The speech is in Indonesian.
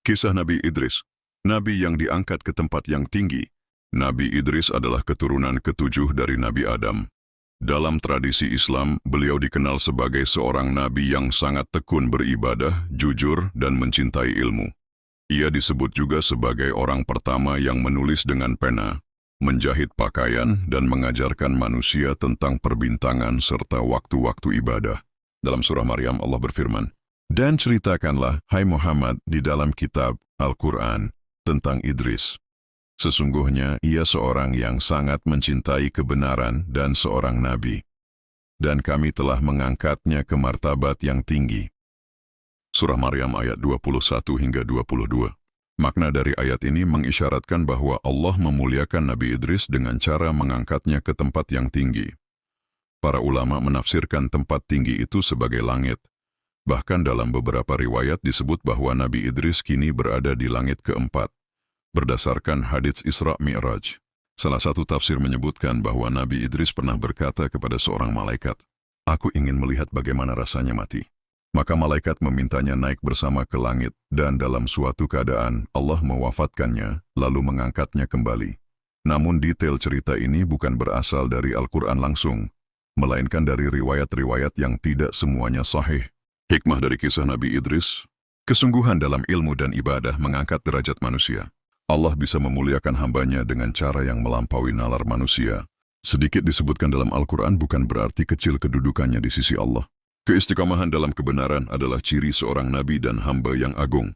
Kisah Nabi Idris, Nabi yang diangkat ke tempat yang tinggi. Nabi Idris adalah keturunan ketujuh dari Nabi Adam. Dalam tradisi Islam, beliau dikenal sebagai seorang nabi yang sangat tekun beribadah, jujur, dan mencintai ilmu. Ia disebut juga sebagai orang pertama yang menulis dengan pena, menjahit pakaian, dan mengajarkan manusia tentang perbintangan serta waktu-waktu ibadah. Dalam surah Maryam, Allah berfirman, "Dan ceritakanlah, hai Muhammad, di dalam kitab Al-Quran tentang Idris. Sesungguhnya ia seorang yang sangat mencintai kebenaran dan seorang nabi. Dan kami telah mengangkatnya ke martabat yang tinggi." Surah Maryam ayat 21 hingga 22. Makna dari ayat ini mengisyaratkan bahwa Allah memuliakan Nabi Idris dengan cara mengangkatnya ke tempat yang tinggi. Para ulama menafsirkan tempat tinggi itu sebagai langit. Bahkan dalam beberapa riwayat disebut bahwa Nabi Idris kini berada di langit keempat. Berdasarkan hadits Isra Mi'raj, salah satu tafsir menyebutkan bahwa Nabi Idris pernah berkata kepada seorang malaikat, "Aku ingin melihat bagaimana rasanya mati." Maka malaikat memintanya naik bersama ke langit, dan dalam suatu keadaan Allah mewafatkannya, lalu mengangkatnya kembali. Namun detail cerita ini bukan berasal dari Al-Quran langsung, melainkan dari riwayat-riwayat yang tidak semuanya sahih. Hikmah dari kisah Nabi Idris, kesungguhan dalam ilmu dan ibadah mengangkat derajat manusia. Allah bisa memuliakan hambanya dengan cara yang melampaui nalar manusia. Sedikit disebutkan dalam Al-Quran bukan berarti kecil kedudukannya di sisi Allah. Keistiqomahan dalam kebenaran adalah ciri seorang nabi dan hamba yang agung.